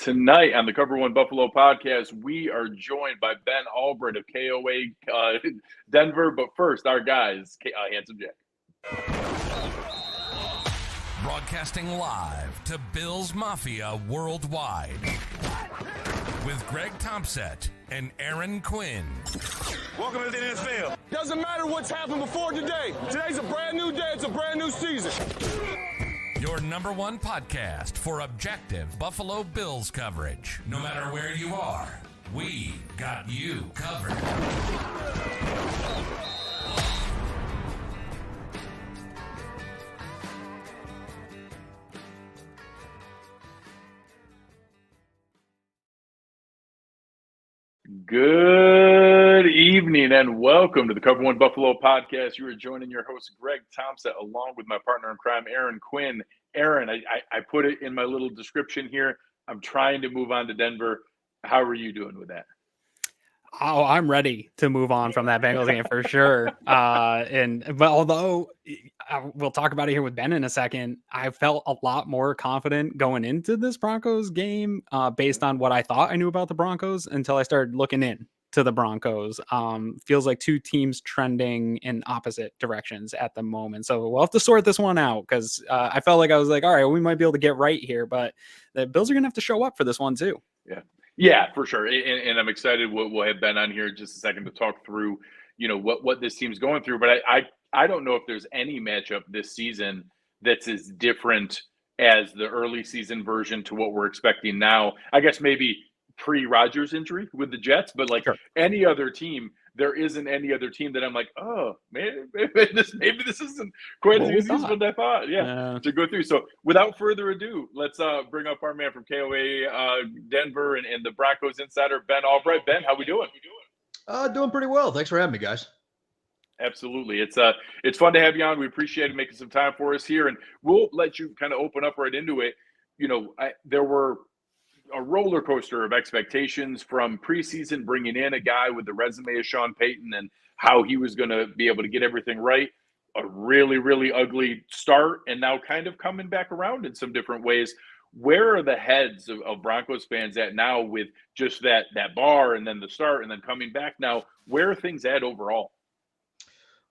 Tonight on the Cover One Buffalo podcast, we are joined by Ben Allbright of KOA Denver. But first, our guys, Handsome Jack. Broadcasting live to Bills Mafia worldwide with Greg Tompsett and Aaron Quinn. Welcome to the NFL. Doesn't matter what's happened before today. Today's a brand new day. It's a brand new season. Your number one podcast for objective Buffalo Bills coverage. No matter where you are, we got you covered. Good evening and welcome to the Cover One Buffalo podcast. You are joining your host, Greg Tompsett, along with my partner in crime, Aaron Quinn. Aaron, I put it in my little description here. I'm trying to move on to Denver. How are you doing with that? Oh, I'm ready to move on from that Bengals game for sure. But although we'll talk about it here with Ben in a second, I felt a lot more confident going into this Broncos game based on what I thought I knew about the Broncos until I started looking in to the Broncos. Feels like two teams trending in opposite directions at the moment. So we'll have to sort this one out because I felt like I was like, all right, we might be able to get right here, but the Bills are going to have to show up for this one too. Yeah, for sure. And I'm excited. We'll have Ben on here in just a second to talk through, what this team's going through. But I don't know if there's any matchup this season that's as different as the early season version to what we're expecting now. I guess maybe pre-Rodgers injury with the Jets, but like any other team, there isn't any other team that I'm like, oh, maybe this isn't quite as easy as what I thought. To go through. So without further ado, let's bring up our man from KOA Denver and the Broncos insider, Ben Allbright. Ben, how we doing? Doing pretty well. Thanks for having me, guys. Absolutely. It's fun to have you on. We appreciate it making some time for us here, and we'll let you kind of open up right into it. There were a roller coaster of expectations from preseason, bringing in a guy with the resume of Sean Payton and how he was going to be able to get everything right. A really, really ugly start, and now kind of coming back around in some different ways. Where are the heads of Broncos fans at now with just that bar and then the start and then coming back now? Where are things at overall?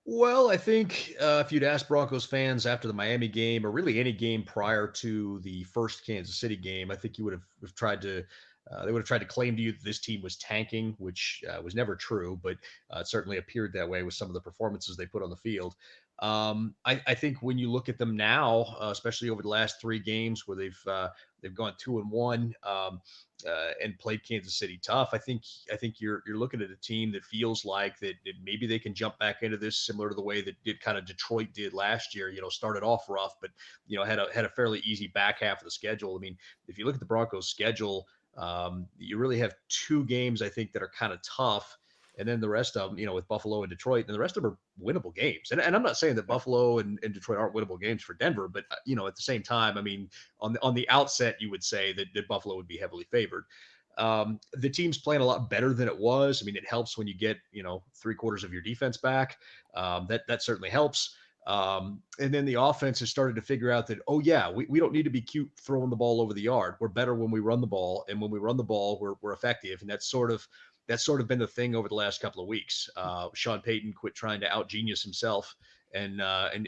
Well, I think if you'd asked Broncos fans after the Miami game, or really any game prior to the first Kansas City game, I think you would have tried to they would have tried to claim to you that this team was tanking, which was never true, but it certainly appeared that way with some of the performances they put on the field. I think when you look at them now, especially over the last three games where they've gone 2-1 and played Kansas City tough, I think you're looking at a team that feels like that maybe they can jump back into this similar to the way that Detroit did last year. Started off rough, but had a fairly easy back half of the schedule. I mean, if you look at the Broncos schedule, you really have two games I think that are kind of tough. And then the rest of them, with Buffalo and Detroit, and the rest of them are winnable games. And I'm not saying that Buffalo and Detroit aren't winnable games for Denver, but, at the same time, I mean, on the outset, you would say that Buffalo would be heavily favored. The team's playing a lot better than it was. I mean, it helps when you get, 3/4 of your defense back. That certainly helps. And then the offense has started to figure out that, we don't need to be cute throwing the ball over the yard. We're better when we run the ball. And when we run the ball, we're effective. And that's sort of been the thing over the last couple of weeks. Sean Payton quit trying to out-genius himself and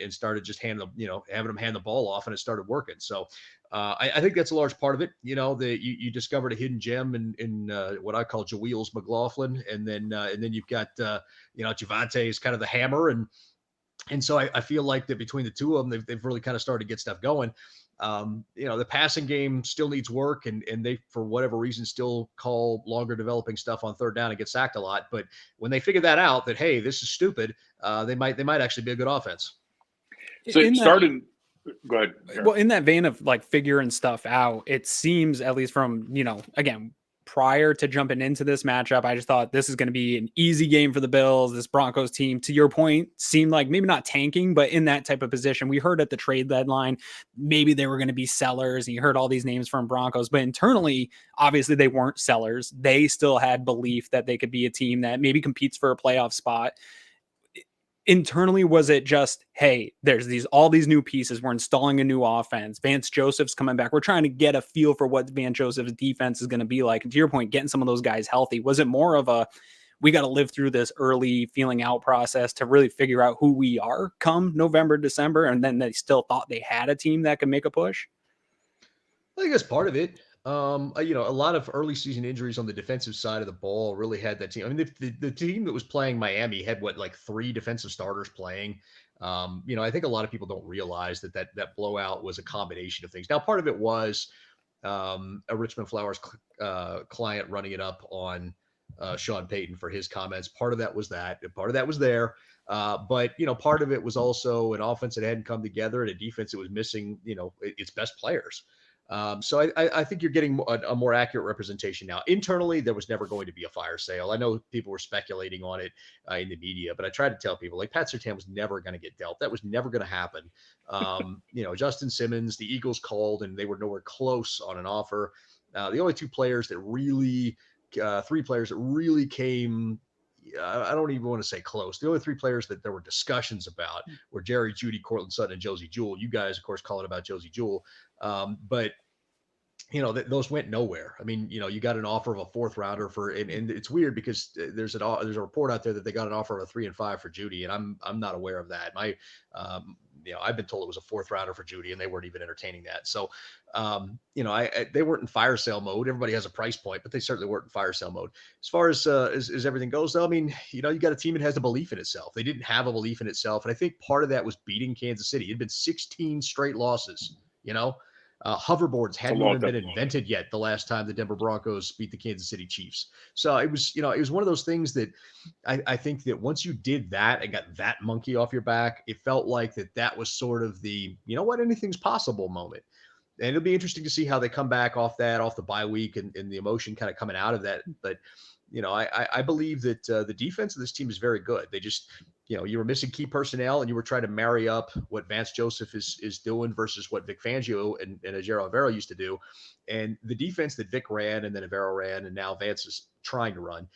started just having him hand the ball off, and it started working. So I think that's a large part of it. You discovered a hidden gem in what I call Jaweels McLaughlin, and then you've got Javonte is kind of the hammer, and so I feel like that between the two of them, they've really kind of started to get stuff going. The passing game still needs work, and they, for whatever reason, still call longer developing stuff on third down and get sacked a lot. But when they figure that out, that, hey, this is stupid, they might actually be a good offense. So it started. Go ahead. Well, in that vein of like figuring stuff out, it seems, at least from, again, prior to jumping into this matchup, I just thought this is going to be an easy game for the Bills. This Broncos team, to your point, seemed like maybe not tanking, but in that type of position. We heard at the trade deadline, maybe they were going to be sellers, and you heard all these names from Broncos, but internally, obviously they weren't sellers. They still had belief that they could be a team that maybe competes for a playoff spot. internally, was it just, hey, there's all these new pieces, we're installing a new offense, Vance Joseph's coming back, we're trying to get a feel for what Vance Joseph's defense is going to be like, and to your point, getting some of those guys healthy? Was it more of a, we got to live through this early feeling out process to really figure out who we are come November, December, and then they still thought they had a team that could make a push? I think that's part of it. A lot of early season injuries on the defensive side of the ball really had that team. I mean, the team that was playing Miami had like 3 defensive starters playing. I think a lot of people don't realize that blowout was a combination of things. Now, part of it was a Richmond Flowers client running it up on Sean Payton for his comments. Part of that was that. Part of that was there. But part of it was also an offense that hadn't come together and a defense that was missing, its best players. So I think you're getting a more accurate representation now. Internally, there was never going to be a fire sale. I know people were speculating on it in the media, but I tried to tell people, like, Pat Surtain was never going to get dealt. That was never going to happen. Justin Simmons, the Eagles called, and they were nowhere close on an offer. The only 2 players that really, 3 players that really came, I don't even want to say close. The only 3 players that there were discussions about were Jerry Jeudy, Cortland Sutton, and Josie Jewell. You guys, of course, call it about Josie Jewell. But those went nowhere. I mean, you got an offer of a 4th rounder and it's weird because there's a report out there that they got an offer of a 3 and 5 for Jeudy, and I'm not aware of that. I've been told it was a 4th rounder for Jeudy, and they weren't even entertaining that. So, they weren't in fire sale mode. Everybody has a price point, but they certainly weren't in fire sale mode. As far as everything goes, though, I mean, you got a team that has a belief in itself. They didn't have a belief in itself, and I think part of that was beating Kansas City. It had been 16 straight losses. Hoverboards hadn't even been invented yet the last time the Denver Broncos beat the Kansas City Chiefs. So it was one of those things that I think that once you did that and got that monkey off your back, it felt like that was sort of the, anything's possible moment. And it'll be interesting to see how they come back off the bye week and the emotion kind of coming out of that. But, I believe that the defense of this team is very good. They just, you were missing key personnel and you were trying to marry up what Vance Joseph is doing versus what Vic Fangio and Ejiro Evero used to do. And the defense that Vic ran and then Evero ran and now Vance is trying to run,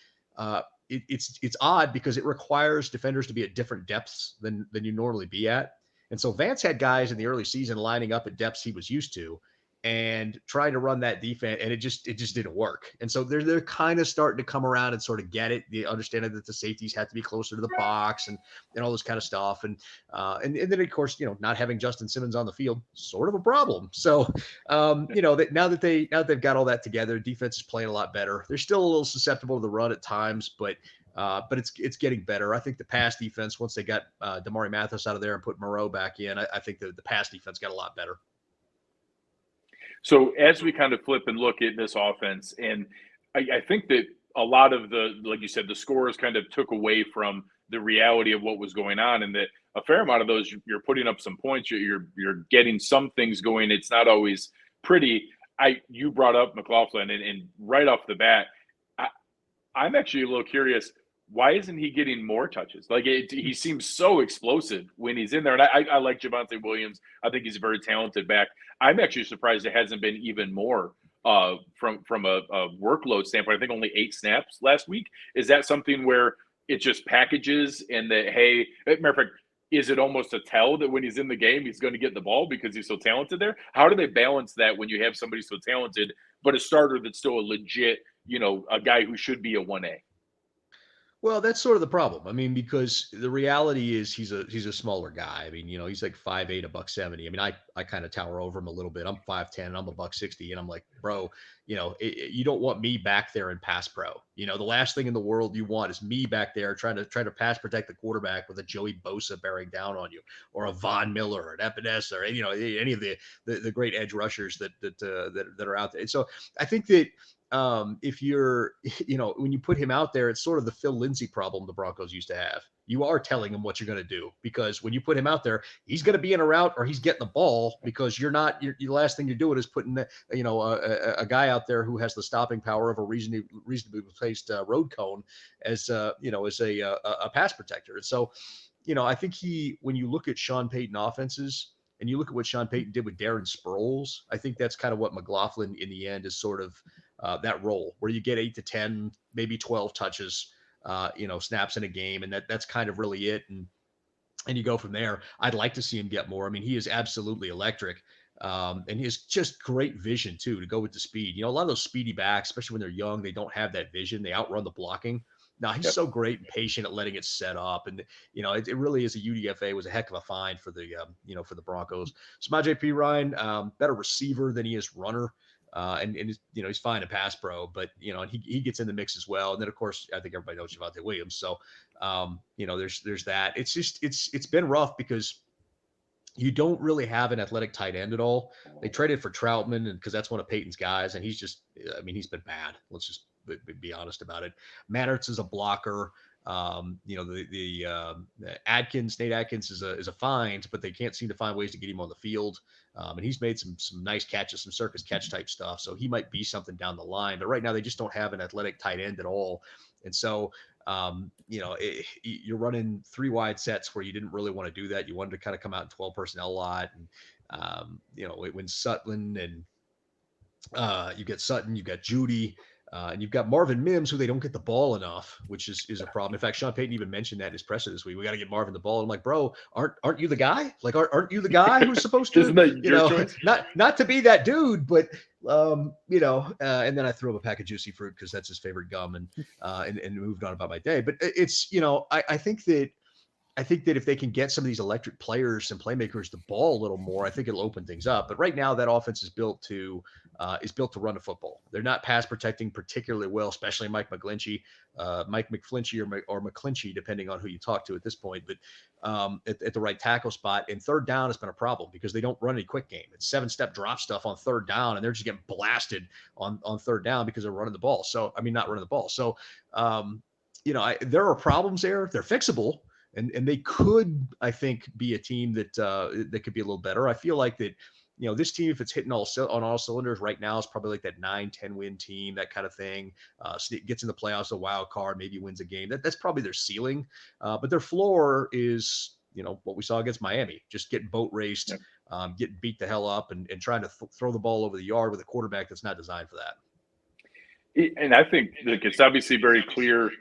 it's odd because it requires defenders to be at different depths than you normally be at. And so Vance had guys in the early season lining up at depths he was used to and trying to run that defense, and it just didn't work. And so they're kind of starting to come around and sort of get it. The understanding that the safeties have to be closer to the box and all this kind of stuff. And then of course, not having Justin Simmons on the field, sort of a problem. So, now that they've got all that together, defense is playing a lot better. They're still a little susceptible to the run at times, but it's getting better. I think the pass defense, once they got Damari Mathis out of there and put Moreau back in, I think the pass defense got a lot better. So as we kind of flip and look at this offense, and I think that a lot of like you said, the scores kind of took away from the reality of what was going on, and that a fair amount of those, you're putting up some points, you're getting some things going. It's not always pretty. You brought up McLaughlin, and right off the bat, I'm actually a little curious. Why isn't he getting more touches? Like he seems so explosive when he's in there. And I like Javonte Williams. I think he's a very talented back. I'm actually surprised it hasn't been even more from a workload standpoint. I think only 8 snaps last week. Is that something where it just packages and that, hey, matter of fact, is it almost a tell that when he's in the game, he's going to get the ball because he's so talented there? How do they balance that when you have somebody so talented, but a starter that's still a legit, a guy who should be a 1A? Well, that's sort of the problem. I mean, because the reality is he's a smaller guy. I mean, he's like 5'8", $170. I mean, I kind of tower over him a little bit. I'm 5'10", I'm $160, and I'm like, bro, you don't want me back there in pass pro. The last thing in the world you want is me back there trying to pass protect the quarterback with a Joey Bosa bearing down on you, or a Von Miller, or an Epinesa, or any of the great edge rushers that are out there. And so I think that if you're, when you put him out there, it's sort of the Phil Lindsay problem the Broncos used to have. You are telling him what you're going to do, because when you put him out there, he's going to be in a route or he's getting the ball, because you're not, the last thing you're doing is putting, a guy out there who has the stopping power of a reasonably placed road cone as a pass protector. And so, I think when you look at Sean Payton offenses, and you look at what Sean Payton did with Darren Sproles, I think that's kind of what McLaughlin in the end is sort of that role where you get 8 to 10, maybe 12 touches, snaps in a game. And that's kind of really it. And, and you go from there. I'd like to see him get more. I mean, he is absolutely electric. And he has just great vision too, to go with the speed. A lot of those speedy backs, especially when they're young, they don't have that vision. They outrun the blocking. Now he's so great and patient at letting it set up. And, it really is a UDFA was a heck of a find for the, for the Broncos. Samaje Perine, better receiver than he is runner. And he's fine in pass pro, but, and he gets in the mix as well. And then of course, I think everybody knows Javonte Williams. So, there's that. It's just, it's been rough because you don't really have an athletic tight end at all. They traded for Troutman, and because that's one of Payton's guys, and he's been bad. Let's just be honest about it. Mannertz is a blocker. The Nate Atkins is a find, but they can't seem to find ways to get him on the field. And he's made some nice catches, some circus catch type stuff. So he might be something down the line, but right now they just don't have an athletic tight end at all. And so, you're running 3 wide sets where you didn't really want to do that. You wanted to kind of come out in 12 personnel a lot. And, when Sutton and you've got Sutton, you've got Jeudy, and you've got Marvin Mims, who they don't get the ball enough, which is a problem. In fact, Sean Payton even mentioned that in his presser this week. We got to get Marvin the ball. I'm like, bro, aren't you the guy? Like, aren't you the guy who's supposed to, Isn't that your choice? not to be that dude, but and then I threw him a pack of juicy fruit because that's his favorite gum, and moved on about my day. But it's, I think that if they can get some of these electric players and playmakers the ball a little more, I think it'll open things up. But right now, that offense is built to run the football. They're not pass protecting particularly well, especially Mike McGlinchey, or McClinchy, depending on who you talk to at this point. But at the right tackle spot, and third down has been a problem because they don't run any quick game. It's 7-step drop stuff on third down, and they're just getting blasted on third down because they're running the ball. So not running the ball. So there are problems there. They're fixable. And they could, I think, be a team that could be a little better. I feel like that, this team, if it's hitting on all cylinders right now, is probably like that 9-10 win team, that kind of thing. Gets in the playoffs, a wild card, maybe wins a game. That's probably their ceiling. But their floor is, what we saw against Miami, just getting boat raced, getting beat the hell up, and trying to throw the ball over the yard with a quarterback that's not designed for that. And I think it's obviously very clear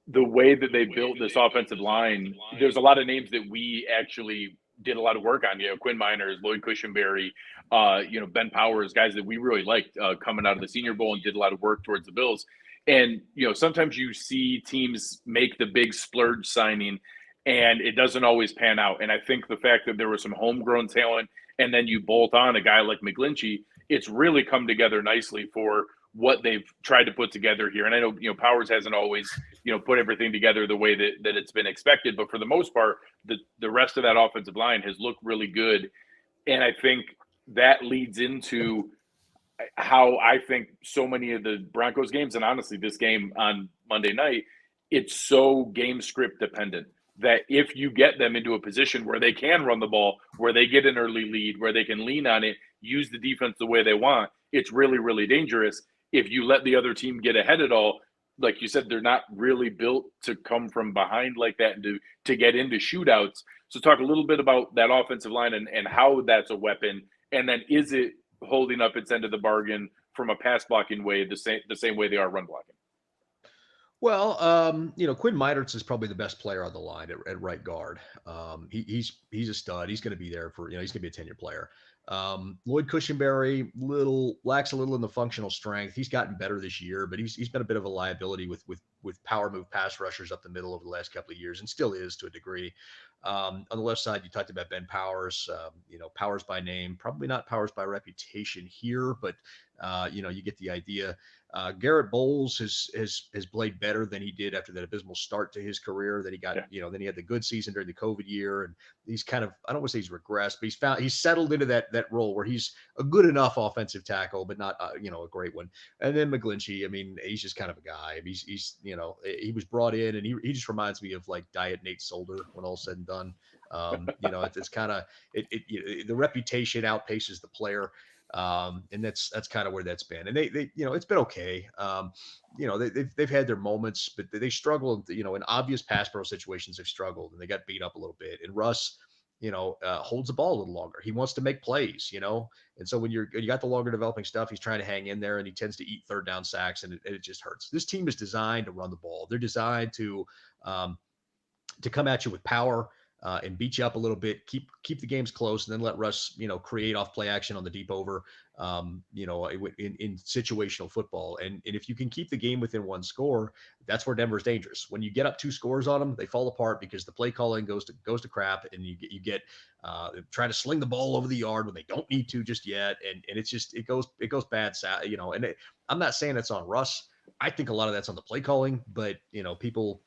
the way that they built this offensive line. There's a lot of names that we actually did a lot of work on, Quinn Miners, Lloyd Cushenberry, Ben Powers, guys that we really liked coming out of the Senior Bowl and did a lot of work towards the Bills. And, sometimes you see teams make the big splurge signing and it doesn't always pan out. And I think the fact that there was some homegrown talent and then you bolt on a guy like McGlinchey, it's really come together nicely for what they've tried to put together here. And I know, Powers hasn't always, put everything together the way that it's been expected, but for the most part, the rest of that offensive line has looked really good. And I think that leads into how I think so many of the Broncos games, and honestly, this game on Monday night, it's so game script dependent that if you get them into a position where they can run the ball, where they get an early lead, where they can lean on it, use the defense the way they want, it's really, really dangerous. If you let the other team get ahead at all, like you said, they're not really built to come from behind like that and to get into shootouts. So talk a little bit about that offensive line and how that's a weapon. And then is it holding up its end of the bargain from a pass blocking way, the same way they are run blocking? Well, Quinn Meinertz is probably the best player on the line at right guard. He's a stud. He's going to be there for, he's going to be a 10-year player. Lloyd Cushenberry lacks a little in the functional strength. He's gotten better this year, but he's been a bit of a liability with power move pass rushers up the middle over the last couple of years, and still is to a degree. On the left side, you talked about Ben Powers, Powers by name, probably not Powers by reputation here, but you get the idea. Garrett Bowles has played better than he did after that abysmal start to his career that he got, then he had the good season during the COVID year. And he's kind of, I don't want to say he's regressed, but he's settled into that role where he's a good enough offensive tackle, but not, a great one. And then McGlinchey, he's just kind of a guy. He's he was brought in and he just reminds me of like Diet Nate Solder when all's said and done. It's kind of, the reputation outpaces the player. And that's kind of where that's been. And they it's been okay. They've had their moments, but they struggled, in obvious pass pro situations, they've struggled and they got beat up a little bit. And Russ, holds the ball a little longer. He wants to make plays, and so when you got the longer developing stuff, he's trying to hang in there and he tends to eat third down sacks and it just hurts. This team is designed to run the ball. They're designed to come at you with power. and beat you up a little bit, keep the games close, and then let Russ, create off play action on the deep over, in situational football. And if you can keep the game within one score, that's where Denver's dangerous. When you get up 2 scores on them, they fall apart because the play calling goes to crap, and you get trying to sling the ball over the yard when they don't need to just yet, and it's just it goes bad, and I'm not saying it's on Russ. I think a lot of that's on the play calling, but people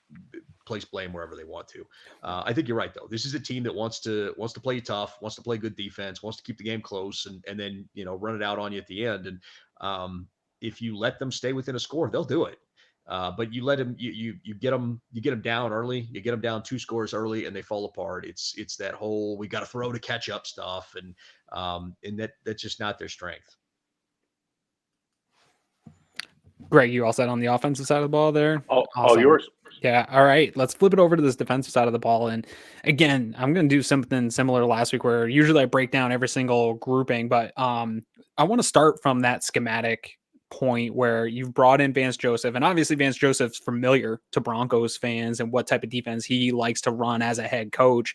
place blame wherever they want to. I think you're right though. This is a team that wants to play tough, wants to play good defense, wants to keep the game close, and then run it out on you at the end. And if you let them stay within a score, they'll do it. But you let them, you get them down early, you get them down 2 scores early, and they fall apart. It's that whole we got to throw to catch up stuff, and that's just not their strength. Greg, you all set on the offensive side of the ball there? All Awesome. yours. Yeah. All right. Let's flip it over to this defensive side of the ball. And again, I'm going to do something similar to last week where usually I break down every single grouping, but I want to start from that schematic point where you've brought in Vance Joseph, and obviously Vance Joseph's familiar to Broncos fans and what type of defense he likes to run as a head coach.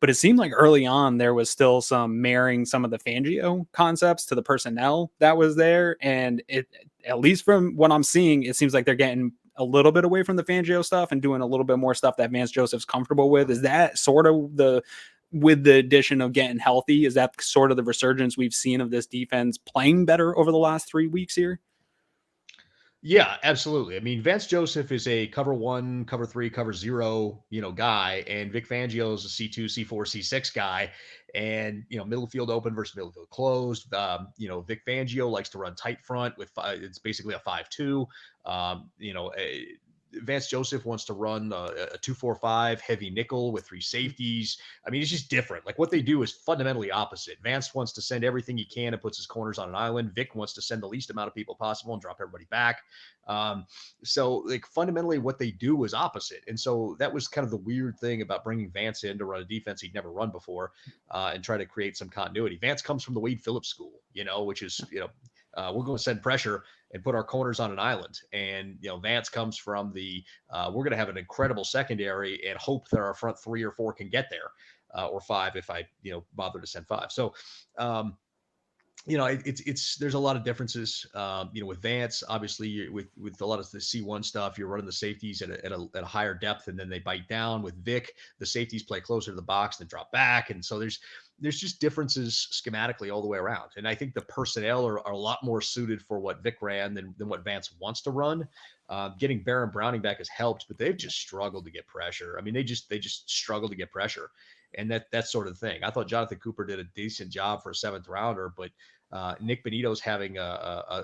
But it seemed like early on there was still some marrying some of the Fangio concepts to the personnel that was there. And it, at least from what I'm seeing, it seems like they're getting a little bit away from the Fangio stuff and doing a little bit more stuff that Vance Joseph's comfortable with. Is that sort of with the addition of getting healthy, is that sort of the resurgence we've seen of this defense playing better over the last 3 weeks here? Yeah, absolutely. I mean, Vance Joseph is a cover 1, cover 3, cover 0, guy, and Vic Fangio is a C2, C4, C6 guy, and middle field open versus middle field closed. Vic Fangio likes to run tight front with it's basically a 5-2. Vance Joseph wants to run a 2-4-5 heavy nickel with 3 safeties. I mean, it's just different. Like what they do is fundamentally opposite. Vance wants to send everything he can and puts his corners on an island. Vic wants to send the least amount of people possible and drop everybody back. So like fundamentally what they do is opposite. And so that was kind of the weird thing about bringing Vance in to run a defense he'd never run before, and try to create some continuity. Vance comes from the Wade Phillips school, which is, we're going to send pressure and put our corners on an island. And, Vance comes from the, we're going to have an incredible secondary and hope that our front 3 or 4 can get there, or 5 if I, bother to send 5. So, there's a lot of differences, with Vance, obviously with a lot of the C1 stuff, you're running the safeties at a higher depth and then they bite down. With Vic, the safeties play closer to the box and drop back. And so there's just differences schematically all the way around. And I think the personnel are a lot more suited for what Vic ran than what Vance wants to run. Getting Baron Browning back has helped, but they've just struggled to get pressure. I mean, they just struggle to get pressure. And that's sort of the thing. I thought Jonathan Cooper did a decent job for a 7th rounder, but Nick Benito's having I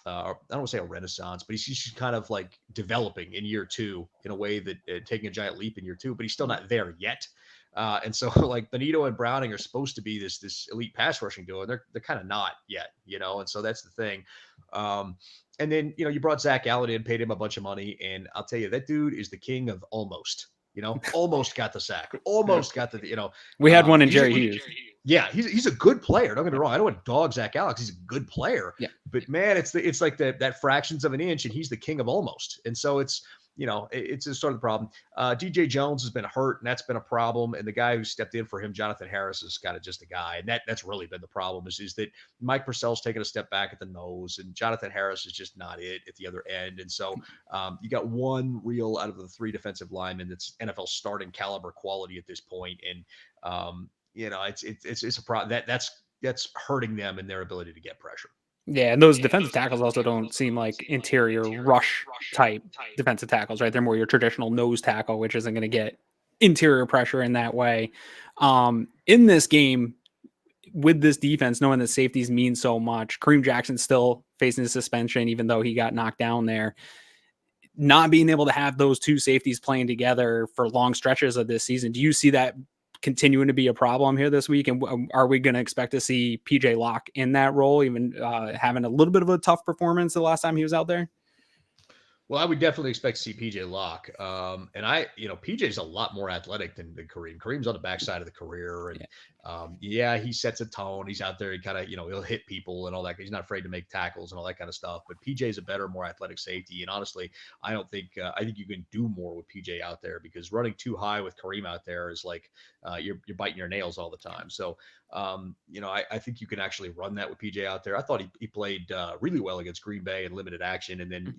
don't want to say a renaissance, but he's kind of like developing in year 2 in a way that taking a giant leap in year 2, but he's still not there yet. And so like Benito and Browning are supposed to be this elite pass rushing duo, and they're kind of not yet, and so that's the thing. And then, you brought Zach Allen in, paid him a bunch of money, and I'll tell you, that dude is the king of almost. Almost got the sack, almost got the, we had one in Jerry Hughes. Yeah, he's a good player. Don't get me wrong. I don't want to dog Zach Alex. He's a good player. Yeah. But man, it's like that fractions of an inch, and he's the king of almost. And so it's a sort of the problem. DJ Jones has been hurt, and that's been a problem. And the guy who stepped in for him, Jonathan Harris, is kind of just a guy. And that's really been the problem is that Mike Purcell's taken a step back at the nose, and Jonathan Harris is just not it at the other end. And so you got one real out of the 3 defensive linemen that's NFL starting caliber quality at this point. And it's a problem that's hurting them in their ability to get pressure. Yeah, and those defensive tackles also don't seem like interior rush type defensive tackles, right? They're more your traditional nose tackle, which isn't going to get interior pressure in that way. In this game, with this defense, knowing that safeties mean so much, Kareem Jackson's still facing a suspension, even though he got knocked down there. Not being able to have those 2 safeties playing together for long stretches of this season, do you see that continuing to be a problem here this week? And are we going to expect to see PJ Locke in that role, even having a little bit of a tough performance the last time he was out there? Well, I would definitely expect to see PJ Locke. And PJ's a lot more athletic than Kareem. Kareem's on the backside of the career. And Yeah, he sets a tone. He's out there. He kind of, he'll hit people and all that. He's not afraid to make tackles and all that kind of stuff. But PJ's a better, more athletic safety. And honestly, I think you can do more with PJ out there, because running too high with Kareem out there is like you're biting your nails all the time. So, I think you can actually run that with PJ out there. I thought he played really well against Green Bay in limited action. And then,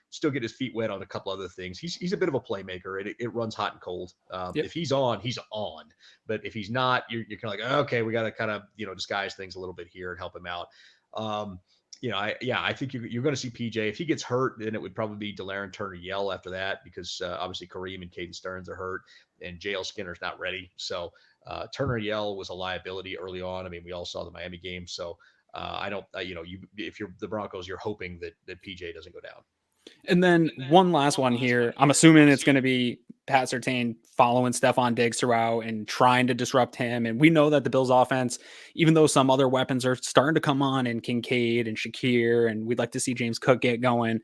still get his feet wet on a couple other things. He's a bit of a playmaker. It runs hot and cold. Yep. If he's on, he's on. But if he's not, you're kind of like, okay, we got to kind of, disguise things a little bit here and help him out. I think you're going to see PJ. If he gets hurt, then it would probably be De'Aaron Turner-Yell after that, because obviously Kareem and Caden Stearns are hurt and JL Skinner's not ready. So Turner-Yell was a liability early on. I mean, we all saw the Miami game. So if you're the Broncos, you're hoping that PJ doesn't go down. And then one last one here. I'm assuming it's going to be Pat Surtain following Stefon Diggs throughout and trying to disrupt him. And we know that the Bills offense, even though some other weapons are starting to come on, and Kincaid and Shakir, and we'd like to see James Cook get going,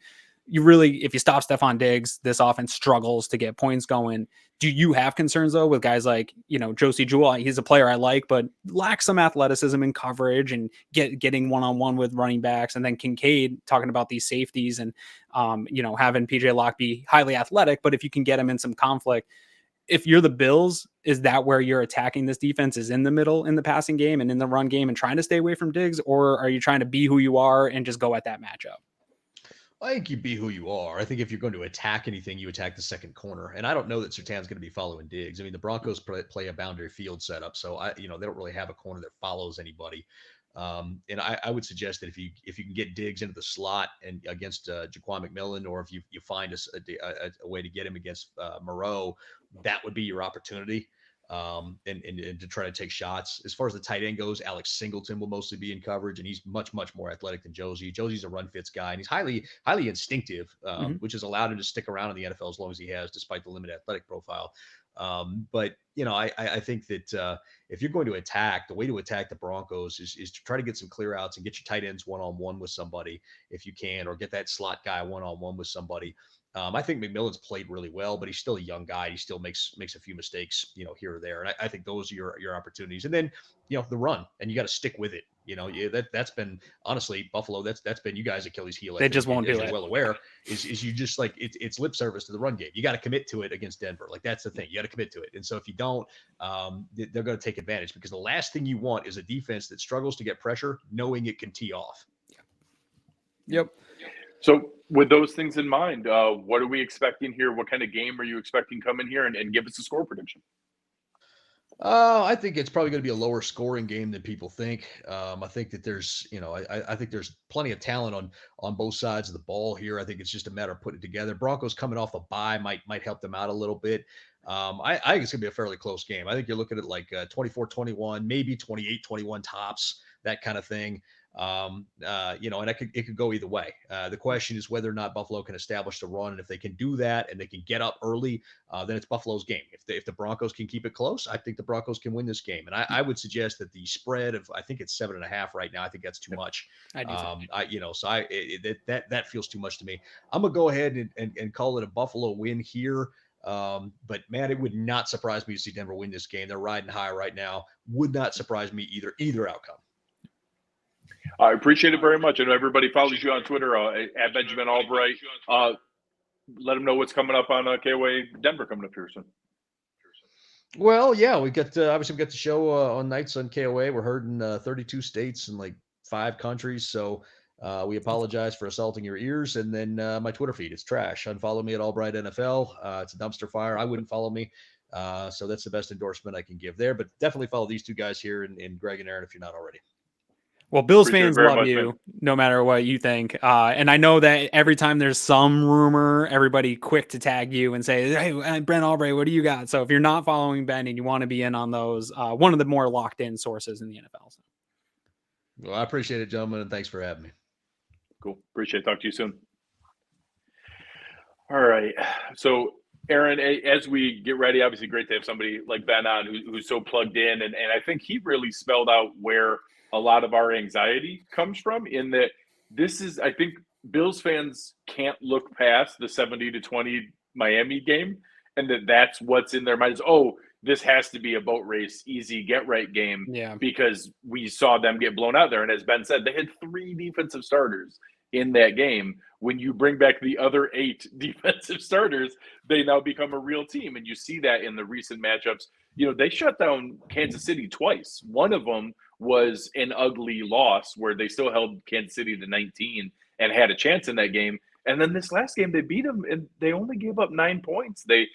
if you stop Stefon Diggs, this offense struggles to get points going. Do you have concerns though with guys like, Josie Jewell? He's a player I like, but lacks some athleticism in coverage and getting one-on-one with running backs. And then Kincaid, talking about these safeties and, having PJ Locke be highly athletic, but if you can get him in some conflict, if you're the Bills, is that where you're attacking this defense, is in the middle in the passing game and in the run game and trying to stay away from Diggs? Or are you trying to be who you are and just go at that matchup? I think you be who you are. I think if you're going to attack anything, you attack the second corner. And I don't know that Surtain's going to be following Diggs. I mean, the Broncos play a boundary field setup, so they don't really have a corner that follows anybody. And I would suggest that if you can get Diggs into the slot and against Jaquan McMillan, or if you find a way to get him against Moreau, that would be your opportunity. And to try to take shots. As far as the tight end goes, Alex Singleton will mostly be in coverage, and he's much more athletic than Josie. Josie's a run fits guy, and he's highly instinctive, which has allowed him to stick around in the NFL as long as he has, despite the limited athletic profile. But I think that if you're going to attack, the way to attack the Broncos is to try to get some clear outs and get your tight ends one-on-one with somebody if you can, or get that slot guy one-on-one with somebody. I think McMillan's played really well, but he's still a young guy. He still makes a few mistakes, here or there. And I think those are your opportunities. And then, the run, and you got to stick with it. That's been, honestly, Buffalo, that's been you guys' Achilles heel. They just won't do it. Well aware is you just like, it's lip service to the run game. You got to commit to it against Denver. Like, that's the thing. You got to commit to it. And so if you don't, they're going to take advantage, because the last thing you want is a defense that struggles to get pressure, knowing it can tee off. Yep. So with those things in mind, what are we expecting here? What kind of game are you expecting coming here? And give us a score prediction. I think it's probably going to be a lower scoring game than people think. I think that there's, I think there's plenty of talent on both sides of the ball here. I think it's just a matter of putting it together. Broncos coming off a bye might help them out a little bit. I think it's going to be a fairly close game. I think you're looking at like 24-21, maybe 28-21 tops, that kind of thing. And it could go either way. The question is whether or not Buffalo can establish the run. And if they can do that and they can get up early, then it's Buffalo's game. If the Broncos can keep it close, I think the Broncos can win this game. And I would suggest that the spread of, I think it's 7.5 right now. I think that's too much. That feels too much to me. I'm gonna go ahead and call it a Buffalo win here. But man, it would not surprise me to see Denver win this game. They're riding high right now. Would not surprise me either outcome. I appreciate it very much. I know everybody follows you on Twitter at Benjamin Allbright. Let them know what's coming up on KOA Denver coming up here soon. Well, yeah, we got obviously we got the show on nights on KOA. We're heard in 32 states and like 5 countries. So we apologize for assaulting your ears. And then my Twitter feed is trash. Unfollow me at Allbright NFL. It's a dumpster fire. I wouldn't follow me. So that's the best endorsement I can give there. But definitely follow these two guys here and Greg and Aaron if you're not already. Well, Bills fans love you no matter what you think. And I know that every time there's some rumor, everybody quick to tag you and say, hey, Brent Allbright, what do you got? So if you're not following Ben and you want to be in on those, one of the more locked in sources in the NFL. So. Well, I appreciate it, gentlemen, and thanks for having me. Cool. Appreciate it. Talk to you soon. All right. So, Aaron, as we get ready, obviously great to have somebody like Ben on who's so plugged in. And I think he really spelled out where a lot of our anxiety comes from, in that this is, I think Bills fans can't look past the 70-20 Miami game, and that's what's in their minds. Oh, this has to be a boat race, easy get right game, Yeah. because we saw them get blown out there. And as Ben said, they had 3 defensive starters in that game. When you bring back the other 8 defensive starters, they now become a real team. And you see that in the recent matchups. They shut down Kansas City twice. One of them was an ugly loss where they still held Kansas City to 19 and had a chance in that game. And then this last game, they beat them and they only gave up 9 points. They,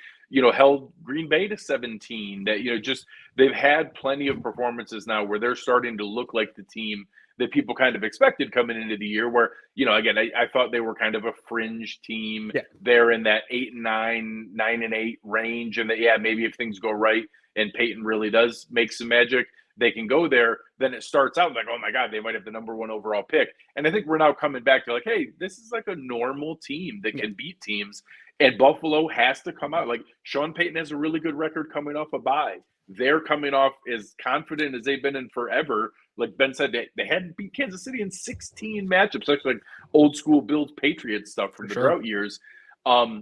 held Green Bay to 17. That, they've had plenty of performances now where they're starting to look like the team that people kind of expected coming into the year, where, again, I thought they were kind of a fringe team. Yeah. They're in that 8-9, 9-8 range. And that, maybe if things go right and Payton really does make some magic, they can go there. Then it starts out like, oh my God, they might have the number 1 overall pick. And I think we're now coming back to like, hey, this is like a normal team that can beat teams. And Buffalo has to come out. Like, Sean Payton has a really good record coming off a bye. They're coming off as confident as they've been in forever. Like Ben said, they hadn't beat Kansas City in 16 matchups. That's like old school Bills Patriots stuff from the drought years. I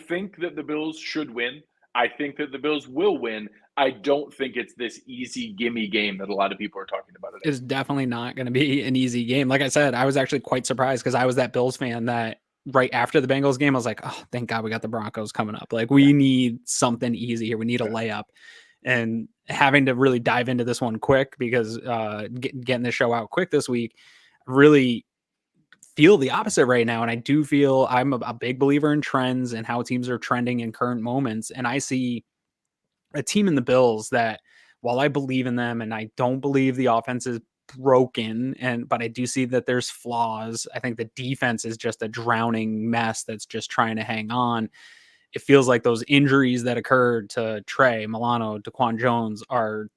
think that the Bills should win. I think that the Bills will win. I don't think it's this easy gimme game that a lot of people are talking about. It's definitely not going to be an easy game. Like I said, I was actually quite surprised because I was that Bills fan that right after the Bengals game, I was like, oh, thank God we got the Broncos coming up. Like, we need something easy here. We need a layup. And having to really dive into this one quick because getting the show out quick this week, really feel the opposite right now. And I do feel I'm a big believer in trends and how teams are trending in current moments. And I see a team in the Bills that, while I believe in them and I don't believe the offense is broken, but I do see that there's flaws. I think the defense is just a drowning mess that's just trying to hang on. It feels like those injuries that occurred to Trey, Milano, Daquan Jones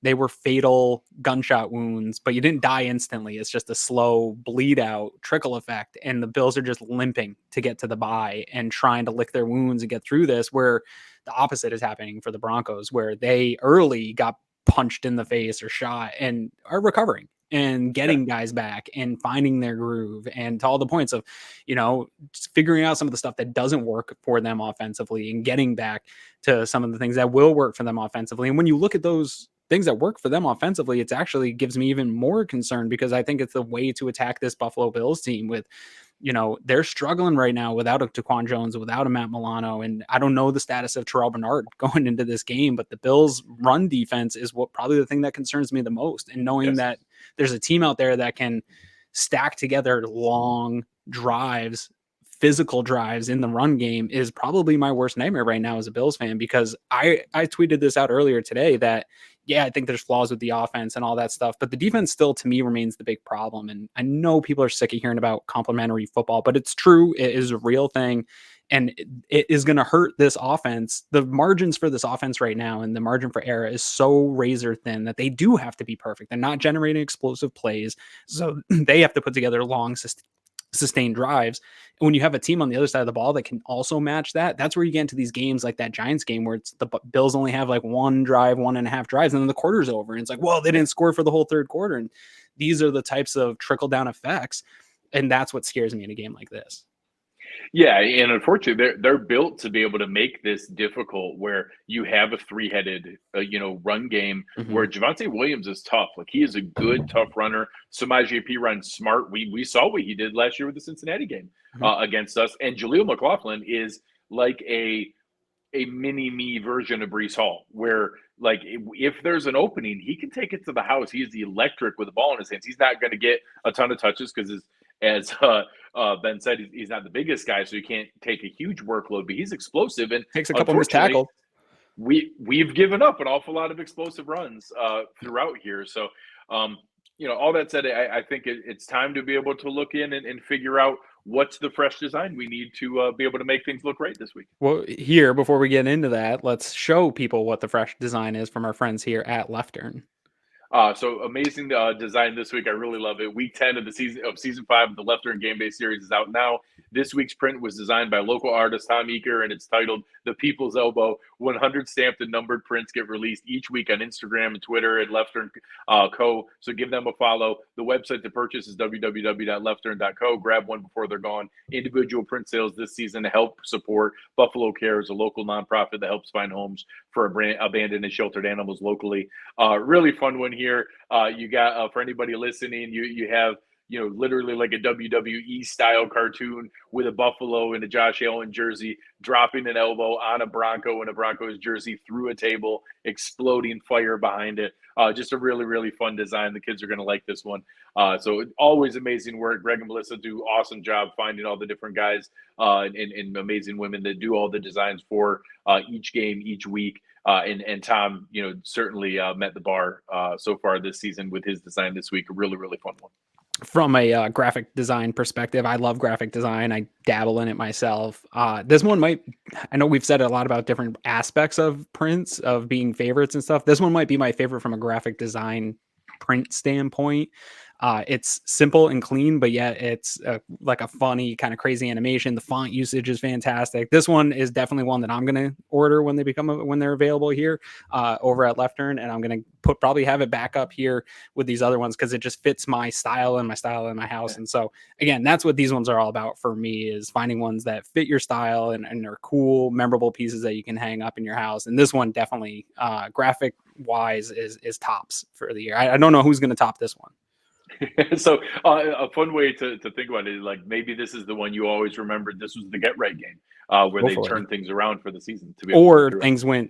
they were fatal gunshot wounds, but you didn't die instantly. It's just a slow bleed out trickle effect. And the Bills are just limping to get to the bye and trying to lick their wounds and get through this, where the opposite is happening for the Broncos, where they early got punched in the face or shot and are recovering and getting guys back and finding their groove, and to all the points of, just figuring out some of the stuff that doesn't work for them offensively and getting back to some of the things that will work for them offensively. And when you look at those things that work for them offensively, it actually gives me even more concern, because I think it's the way to attack this Buffalo Bills team with, they're struggling right now without a Daquan Jones, without a Matt Milano. And I don't know the status of Terrell Bernard going into this game, but the Bills' run defense is probably the thing that concerns me the most. And knowing that there's a team out there that can stack together long drives, physical drives in the run game, is probably my worst nightmare right now as a Bills fan, because I tweeted this out earlier today that, I think there's flaws with the offense and all that stuff, but the defense still, to me, remains the big problem. And I know people are sick of hearing about complimentary football, but it's true. It is a real thing. And it is going to hurt this offense. The margins for this offense right now and the margin for error is so razor thin that they do have to be perfect. They're not generating explosive plays. So they have to put together long, sustained drives. And when you have a team on the other side of the ball that can also match that, that's where you get into these games like that Giants game where it's the Bills only have like 1.5 drives, and then the quarter's over. And it's like, well, they didn't score for the whole third quarter. And these are the types of trickle down effects. And that's what scares me in a game like this. Yeah, and unfortunately, they're built to be able to make this difficult, where you have a 3-headed, run game where Javonte Williams is tough. Like, he is a good, tough runner. Samaje Perine smart. We saw what he did last year with the Cincinnati game against us. And Jaleel McLaughlin is like a mini-me version of Breece Hall, where, like, if there's an opening, he can take it to the house. He's electric with the ball in his hands. He's not going to get a ton of touches because, as Ben said, he's not the biggest guy, so he can't take a huge workload, but he's explosive and takes a couple missed tackles. We've given up an awful lot of explosive runs throughout here. So, all that said, I think it's time to be able to look in and figure out what's the fresh design we need to be able to make things look right this week. Well, here, before we get into that, let's show people what the fresh design is from our friends here at Leftern. So amazing design this week. I really love it. Week 10 of season 5 of the Leftern Game Day series is out now. This week's print was designed by local artist Tom Eaker, and it's titled "The People's Elbow." 100 stamped and numbered prints get released each week on Instagram and Twitter at Leftern Co. So give them a follow. The website to purchase is www.leftern.co. Grab one before they're gone. Individual print sales this season to help support Buffalo Cares, a local nonprofit that helps find homes for abandoned and sheltered animals locally. Really fun one here. You got for anybody listening, you have literally like a WWE style cartoon with a Buffalo and a Josh Allen jersey dropping an elbow on a Bronco and a Broncos jersey through a table, exploding fire behind it. Just a really, really fun design. The kids are going to like this one. So always amazing work. Greg and Melissa do awesome job finding all the different guys and amazing women that do all the designs for each game, each week. And Tom, certainly met the bar so far this season with his design this week. A really, really fun one. From a graphic design perspective, I love graphic design. I dabble in it myself. This one I know we've said a lot about different aspects of prints, of being favorites and stuff. This one might be my favorite from a graphic design print standpoint. It's simple and clean, but yet it's like a funny kind of crazy animation. The font usage is fantastic. This one is definitely one that I'm going to order when they're available here over at Leftern, and I'm going to probably have it back up here with these other ones because it just fits my style and my house. And so again, that's what these ones are all about for me, is finding ones that fit your style and are cool, memorable pieces that you can hang up in your house. And this one definitely graphic wise is tops for the year. I don't know who's going to top this one. So a fun way to think about it is like maybe this is the one you always remembered. This was the get right game where they turned things around for the season. Or things went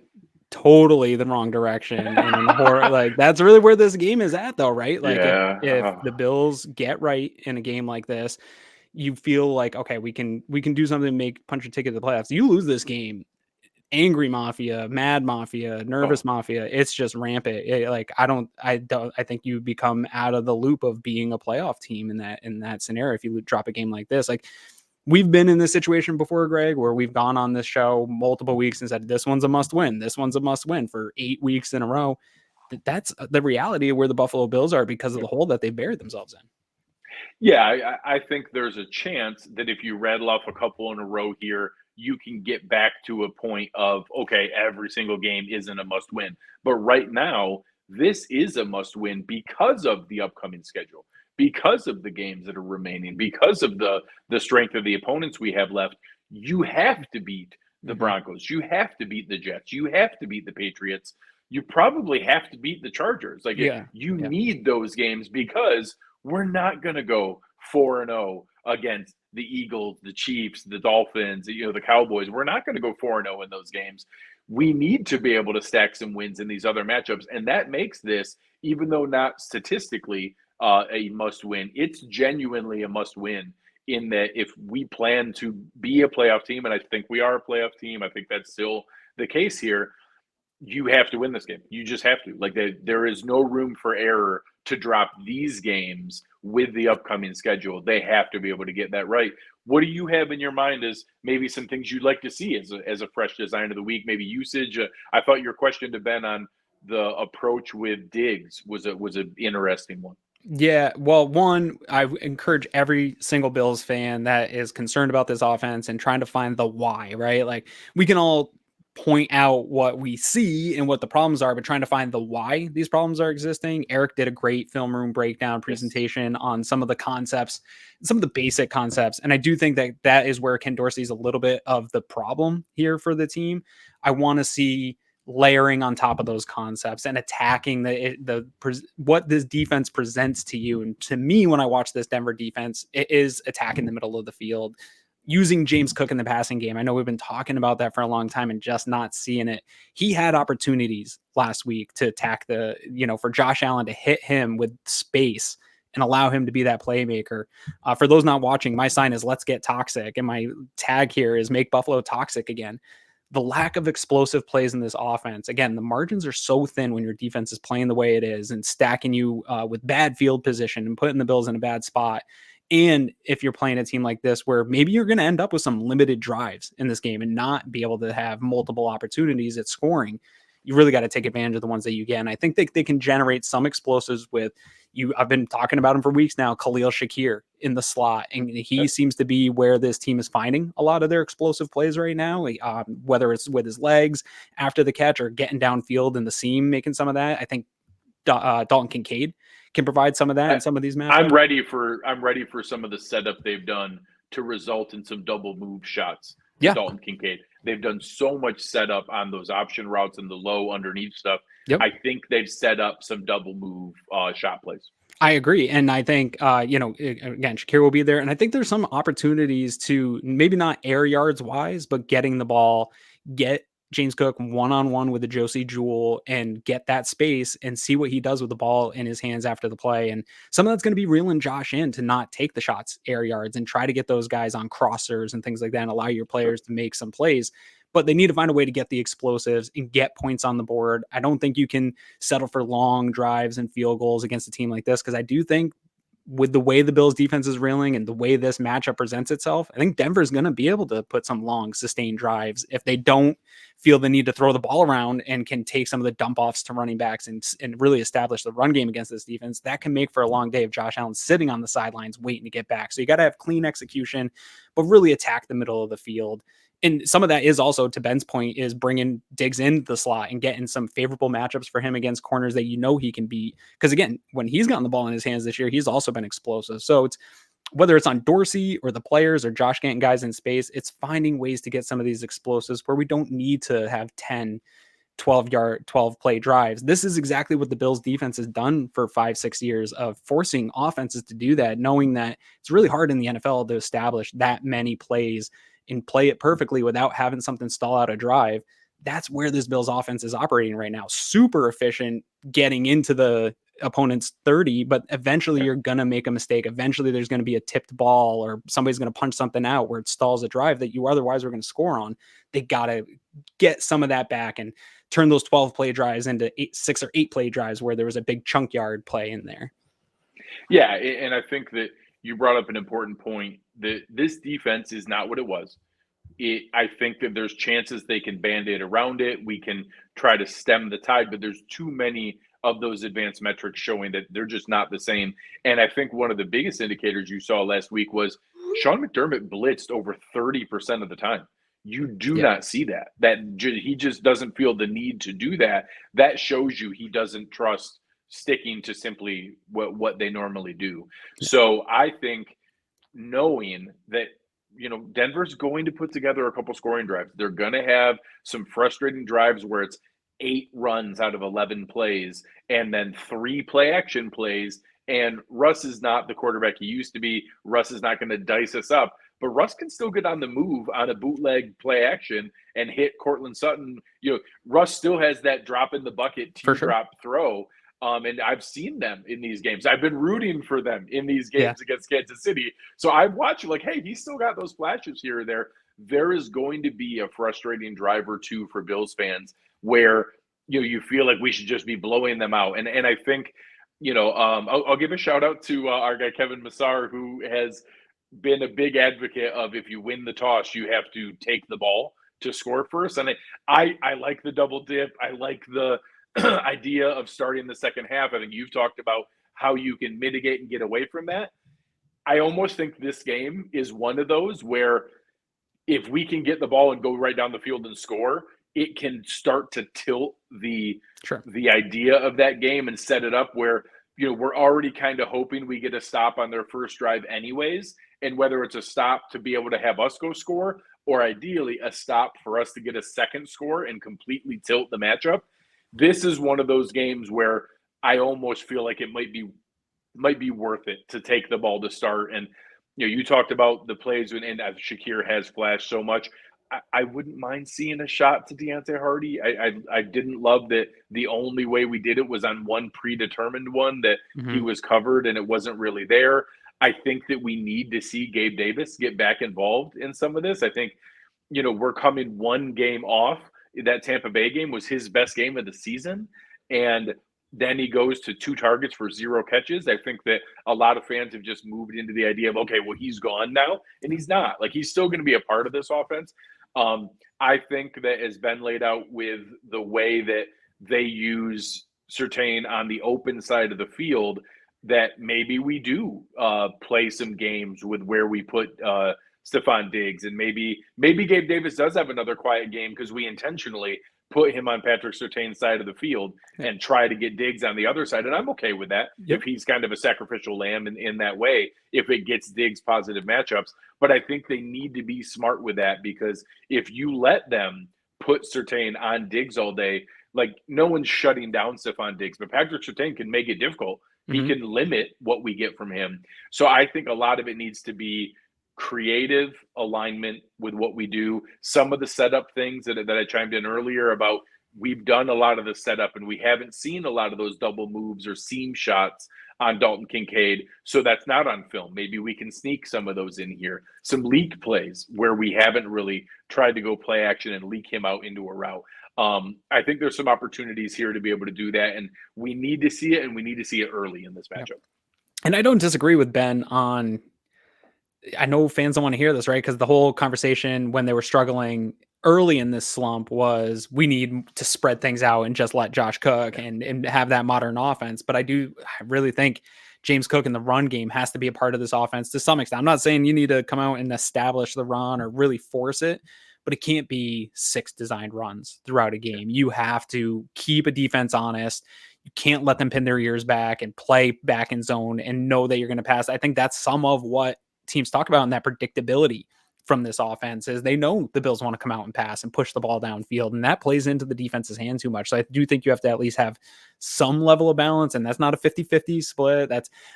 totally the wrong direction. And like that's really where this game is at, though, right? Like if the Bills get right in a game like this, you feel like, okay, we can do something to punch a ticket to the playoffs. You lose this game, angry mafia, mad mafia, nervous mafia, it's just rampant. I think you become out of the loop of being a playoff team in that scenario if you drop a game like this. Like, we've been in this situation before, Greg, where we've gone on this show multiple weeks and said this one's a must win, this one's a must win for 8 weeks in a row. That's the reality of where the Buffalo Bills are because of the hole that they buried themselves in. Yeah, I think there's a chance that if you rattle off a couple in a row here, you can get back to a point of, okay, every single game isn't a must win. But right now, this is a must win because of the upcoming schedule, because of the games that are remaining, because of the strength of the opponents we have left. You have to beat the Broncos. You have to beat the Jets. You have to beat the Patriots. You probably have to beat the Chargers. Like, you need those games because we're not going to go 4-0 against the Eagles, the Chiefs, the Dolphins, the Cowboys. We're not going to go 4-0 in those games. We need to be able to stack some wins in these other matchups. And that makes this, even though not statistically a must win, it's genuinely a must win in that if we plan to be a playoff team, and I think we are a playoff team, I think that's still the case here, you have to win this game. You just have to. Like, there is no room for error to drop these games with the upcoming schedule. They have to be able to get that right. What do you have in your mind as maybe some things you'd like to see as a fresh design of the week? Maybe usage. I thought your question to Ben on the approach with Diggs was an interesting one. Yeah, well, one, I encourage every single Bills fan that is concerned about this offense and trying to find the why, right? Like, we can all point out what we see and what the problems are, but trying to find the why these problems are existing. Eric did a great film room breakdown presentation on some of the concepts, some of the basic concepts. And I do think that is where Ken Dorsey's a little bit of the problem here for the team. I want to see layering on top of those concepts and attacking what this defense presents to you. And to me, when I watch this Denver defense, it is attacking the middle of the field, using James Cook in the passing game. I know we've been talking about that for a long time and just not seeing it. He had opportunities last week to attack for Josh Allen to hit him with space and allow him to be that playmaker. For those not watching, my sign is "Let's get toxic," and my tag here is "Make Buffalo toxic again." The lack of explosive plays in this offense, again, the margins are so thin when your defense is playing the way it is and stacking you with bad field position and putting the Bills in a bad spot. And if you're playing a team like this, where maybe you're going to end up with some limited drives in this game and not be able to have multiple opportunities at scoring, you really got to take advantage of the ones that you get. And I think they can generate some explosives with you. I've been talking about him for weeks now, Khalil Shakir in the slot. And he seems to be where this team is finding a lot of their explosive plays right now, whether it's with his legs after the catch or getting downfield in the seam, making some of that. I think Dalton Kincaid can provide some of that in some of these matchups. I'm ready for some of the setup they've done to result in some double move shots. Dalton Kincaid. They've done so much setup on those option routes and the low underneath stuff. Yep. I think they've set up some double move shot plays. I agree. And I think, again, Shakir will be there. And I think there's some opportunities to maybe not air yards wise, but getting the ball, get James Cook one-on-one with the Josie Jewell and get that space and see what he does with the ball in his hands after the play. And some of that's going to be reeling Josh in to not take the shots air yards and try to get those guys on crossers and things like that and allow your players to make some plays. But they need to find a way to get the explosives and get points on the board. I don't think you can settle for long drives and field goals against a team like this, because I do think with the way the Bills defense is reeling and the way this matchup presents itself, I think Denver's going to be able to put some long sustained drives if they don't feel the need to throw the ball around and can take some of the dump offs to running backs and really establish the run game against this defense. That can make for a long day of Josh Allen sitting on the sidelines waiting to get back. So you got to have clean execution, but really attack the middle of the field. And some of that is also, to Ben's point, is bringing Diggs into the slot and getting some favorable matchups for him against corners that he can beat. Because again, when he's gotten the ball in his hands this year, he's also been explosive. So it's whether it's on Dorsey or the players or Josh getting guys in space, it's finding ways to get some of these explosives where we don't need to have 10, 12 play drives. This is exactly what the Bills defense has done for 5-6 years of forcing offenses to do that, knowing that it's really hard in the NFL to establish that many plays and play it perfectly without having something stall out a drive. That's where this Bills offense is operating right now. Super efficient getting into the opponent's 30, but eventually you're going to make a mistake. Eventually there's going to be a tipped ball or somebody's going to punch something out where it stalls a drive that you otherwise were going to score on. They got to get some of that back and turn those 12 play drives into 6 or 8 play drives where there was a big chunk yard play in there. Yeah. And I think that you brought up an important point that this defense is not what it was. I think that there's chances they can band-aid around it. We can try to stem the tide, but there's too many of those advanced metrics showing that they're just not the same. And I think one of the biggest indicators you saw last week was Sean McDermott blitzed over 30% of the time. You do not see that he just doesn't feel the need to do that. That shows you he doesn't trust sticking to simply what they normally do. So I think knowing that, Denver's going to put together a couple scoring drives. They're going to have some frustrating drives where it's 8 runs out of 11 plays and then 3 play action plays. And Russ is not the quarterback he used to be. Russ is not going to dice us up, but Russ can still get on the move on a bootleg play action and hit Cortland Sutton. Russ still has that drop in the bucket drop throw. And I've seen them in these games. I've been rooting for them in these games against Kansas City. So I've watched hey, he's still got those flashes here or there. There is going to be a frustrating drive or two for Bills fans where, you feel like we should just be blowing them out. And I think, I'll give a shout out to our guy, Kevin Massar, who has been a big advocate of if you win the toss, you have to take the ball to score first. And I like the double dip. I like the idea of starting the second half. I think you've talked about how you can mitigate and get away from that. I almost think this game is one of those where if we can get the ball and go right down the field and score, it can start to tilt the idea of that game and set it up where, we're already kind of hoping we get a stop on their first drive anyways. And whether it's a stop to be able to have us go score or ideally a stop for us to get a second score and completely tilt the matchup. This is one of those games where I almost feel like it might be worth it to take the ball to start. And, you talked about the plays and Shakir has flashed so much. I wouldn't mind seeing a shot to Deontay Hardy. I didn't love that the only way we did it was on one predetermined one that he was covered and it wasn't really there. I think that we need to see Gabe Davis get back involved in some of this. I think, we're coming one game off. That Tampa Bay game was his best game of the season. And then he goes to 2 targets for 0 catches. I think that a lot of fans have just moved into the idea of, okay, well, he's gone now. And he's not. He's still going to be a part of this offense. I think that has been laid out with the way that they use Surtain on the open side of the field, that maybe we do play some games with where we put Stefon Diggs, and maybe Gabe Davis does have another quiet game because we intentionally put him on Patrick Surtain's side of the field and try to get Diggs on the other side. And I'm okay with that if he's kind of a sacrificial lamb in that way, if it gets Diggs positive matchups. But I think they need to be smart with that, because if you let them put Surtain on Diggs all day, like, no one's shutting down Stefon Diggs, but Patrick Surtain can make it difficult. He can limit what we get from him. So I think a lot of it needs to be creative alignment with what we do. Some of the setup things that I chimed in earlier about, we've done a lot of the setup and we haven't seen a lot of those double moves or seam shots on Dalton Kincaid. So that's not on film. Maybe we can sneak some of those in here. Some leak plays where we haven't really tried to go play action and leak him out into a route. I think there's some opportunities here to be able to do that, and we need to see it, and we need to see it early in this matchup. And I don't disagree with Ben on, I know fans don't want to hear this, right? Because the whole conversation when they were struggling early in this slump was, we need to spread things out and just let Josh cook and have that modern offense. But I really think James Cook in the run game has to be a part of this offense to some extent. I'm not saying you need to come out and establish the run or really force it, but it can't be 6 designed runs throughout a game. You have to keep a defense honest. You can't let them pin their ears back and play back in zone and know that you're going to pass. I think that's some of what teams talk about in that predictability from this offense, is they know the Bills want to come out and pass and push the ball downfield, and that plays into the defense's hand too much. So I do think you have to at least have some level of balance, and that's not a 50-50 split.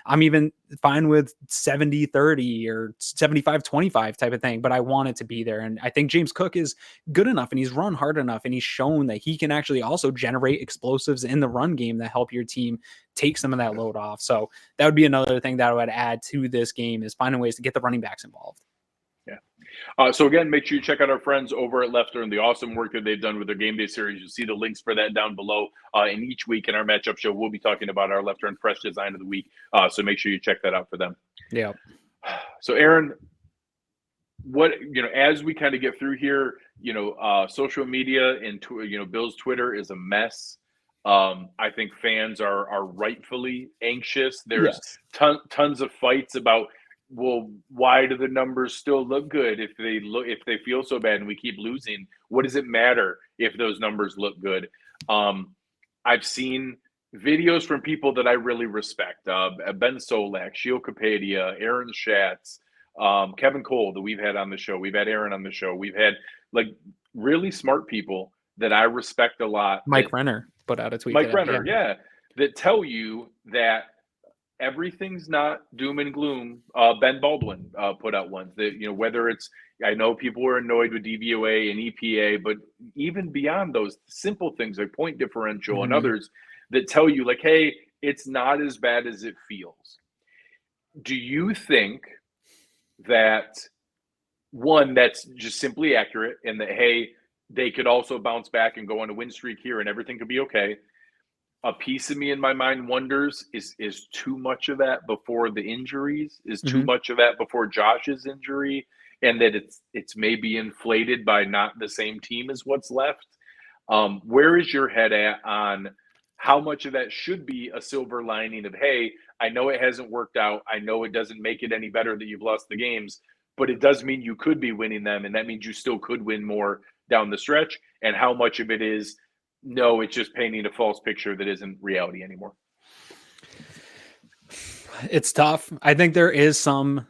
I'm even fine with 70-30 or 75-25 type of thing, but I want it to be there. And I think James Cook is good enough, and he's run hard enough, and he's shown that he can actually also generate explosives in the run game that help your team take some of that load off. So that would be another thing that I would add to this game, is finding ways to get the running backs involved. So again, make sure you check out our friends over at Leftern and the awesome work that they've done with their game day series. You'll see the links for that down below. And each week in our matchup show, we'll be talking about our Leftern Fresh Design of the Week. So make sure you check that out for them. Yeah. So Aaron, as we kind of get through here, social media and Bill's Twitter is a mess. I think fans are rightfully anxious. There's tons of fights about, well, why do the numbers still look good if they feel so bad and we keep losing? What does it matter if those numbers look good? I've seen videos from people that I really respect. Ben Solak, Sheil Kapadia, Aaron Schatz, Kevin Cole that we've had on the show. We've had Aaron on the show. We've had really smart people that I respect a lot. Mike Renner put out a tweet. Mike Renner, that tell you that everything's not doom and gloom. Ben Baldwin put out ones that, whether it's, I know people were annoyed with DVOA and EPA, but even beyond those simple things like point differential and others that tell you hey, it's not as bad as it feels. Do you think that, one, that's just simply accurate, and that, hey, they could also bounce back and go on a win streak here and everything could be okay? A piece of me in my mind wonders, is too much of that before the injuries? Is too much of that before Josh's injury? And that it's maybe inflated by not the same team as what's left? Where is your head at on how much of that should be a silver lining of, hey, I know it hasn't worked out. I know it doesn't make it any better that you've lost the games, but it does mean you could be winning them, and that means you still could win more down the stretch. And how much of it is, no, it's just painting a false picture that isn't reality anymore? It's tough. I think there is some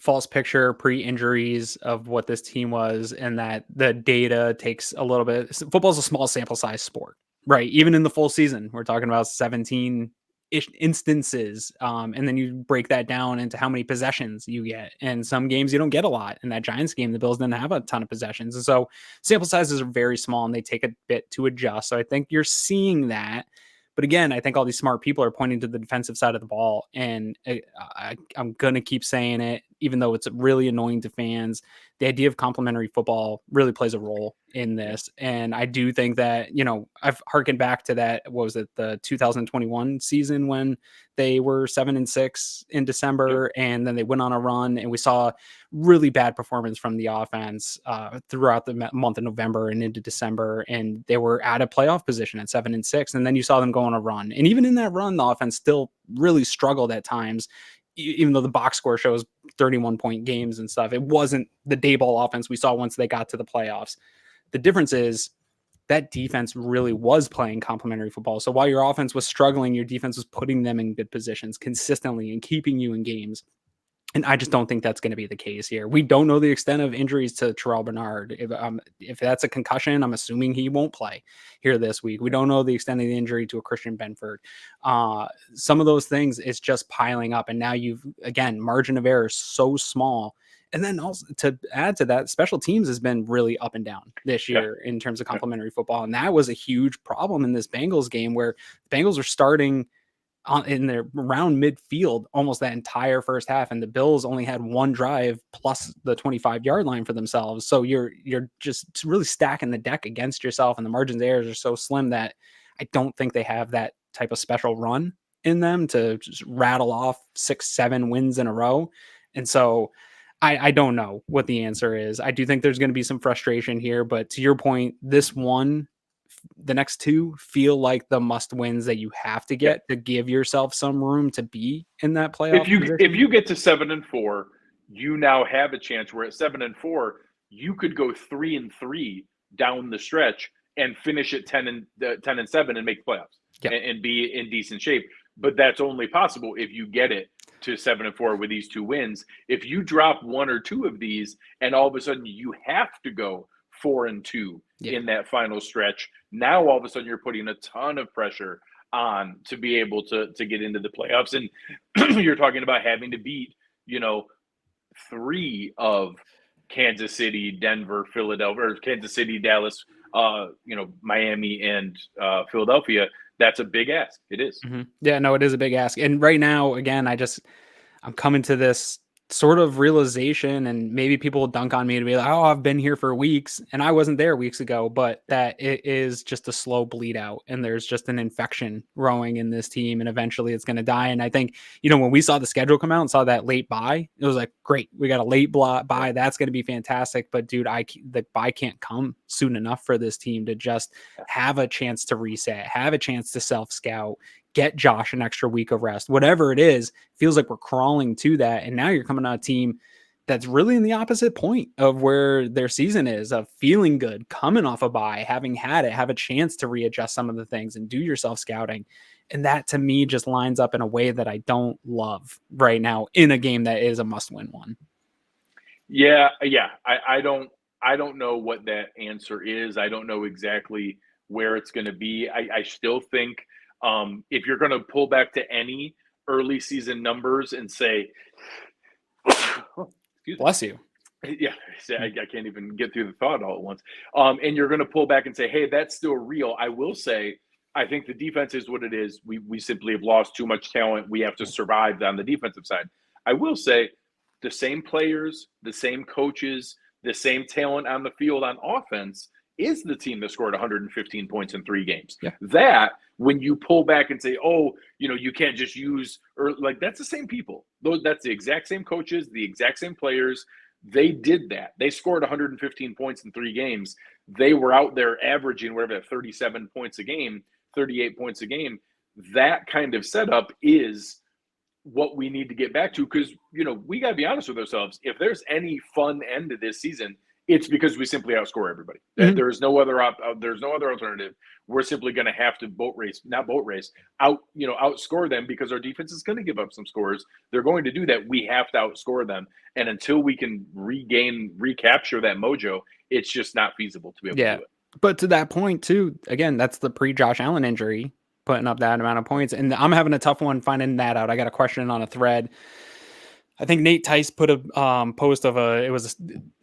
false picture pre-injuries of what this team was, and that the data takes a little bit. Football is a small sample size sport, right? Even in the full season, we're talking about 17-ish instances. And then you break that down into how many possessions you get. And some games you don't get a lot. In that Giants game, the Bills didn't have a ton of possessions. And so sample sizes are very small and they take a bit to adjust. So I think you're seeing that. But again, I think all these smart people are pointing to the defensive side of the ball. And I'm going to keep saying it, even though it's really annoying to fans. the idea of complementary football really plays a role in this. And I do think that, I've harkened back to that. What was it, the 2021 season when they were 7-6 in December, and then they went on a run, and we saw really bad performance from the offense throughout the month of November and into December. And they were at a playoff position at 7-6. And then you saw them go on a run. And even in that run, the offense still really struggled at times, even though the box score shows 31-point games and stuff. It wasn't the Daboll offense we saw once they got to the playoffs. The difference is that defense really was playing complementary football. So while your offense was struggling, your defense was putting them in good positions consistently and keeping you in games. And I just don't think that's going to be the case here. We don't know the extent of injuries to Terrell Bernard. If that's a concussion, I'm assuming he won't play here this week. We don't know the extent of the injury to a Christian Benford. Some of those things, it's just piling up. And now margin of error is so small. And then also to add to that, special teams has been really up and down this year in terms of complementary football. And that was a huge problem in this Bengals game, where the Bengals are starting in their around midfield almost that entire first half, and the Bills only had one drive plus the 25-yard line for themselves. So you're just really stacking the deck against yourself, and the margins of errors are so slim that I don't think they have that type of special run in them to just rattle off 6-7 wins in a row. And so I don't know what the answer is. I do think there's going to be some frustration here, but to your point, the next two feel like the must wins that you have to get to give yourself some room to be in that playoff. If you get to 7-4, you now have a chance where at 7-4, you could go 3-3 down the stretch and finish at 10-7 and make the playoffs and be in decent shape. But that's only possible if you get it to 7-4 with these 2 wins. If you drop 1 or 2 of these and all of a sudden you have to go 4-2 in that final stretch, now all of a sudden you're putting a ton of pressure on to be able to get into the playoffs. And you're talking about having to beat, 3 of Kansas City, Denver, Philadelphia, or Kansas City, Dallas, Miami, and Philadelphia. That's a big ask. It is. Mm-hmm. Yeah, no, it is a big ask. And right now, again, I'm coming to this sort of realization, and maybe people will dunk on me to be like, oh, I've been here for weeks and I wasn't there weeks ago, but that it is just a slow bleed out, and there's just an infection growing in this team, and eventually it's going to die. And I think, when we saw the schedule come out and saw that late bye, it was like, great, we got a late bye. That's going to be fantastic. But dude, the bye can't come soon enough for this team to just have a chance to reset, have a chance to self-scout, get Josh an extra week of rest, whatever it is. Feels like we're crawling to that. And now you're coming on a team that's really in the opposite point of where their season is, of feeling good, coming off a bye, having had it, have a chance to readjust some of the things and do your self-scouting. And that to me just lines up in a way that I don't love right now in a game that is a must-win one. Yeah. I don't know what that answer is. I don't know exactly where it's going to be. I still think if you're going to pull back to any early season numbers and say, bless you. Yeah, I can't even get through the thought all at once. And you're going to pull back and say, hey, that's still real. I will say, I think the defense is what it is. We simply have lost too much talent. We have to survive on the defensive side. I will say the same players, the same coaches, the same talent on the field on offense is the team that scored 115 points in 3 games. Yeah. That when you pull back and say, oh, you can't just use, or like, that's the same people. That's the exact same coaches, the exact same players. They did that. They scored 115 points in 3 games. They were out there averaging whatever, 37 points a game, 38 points a game. That kind of setup is what we need to get back to, because, we got to be honest with ourselves. If there's any fun end to this season, it's because we simply outscore everybody. Mm-hmm. There's no other alternative. We're simply going to have to outscore them, because our defense is going to give up some scores. They're going to do that. We have to outscore them. And until we can recapture that mojo, it's just not feasible to be able to do it. But to that point too, again, that's the pre-Josh Allen injury, putting up that amount of points. And I'm having a tough one finding that out. I got a question on a thread I think Nate Tice put a post of it was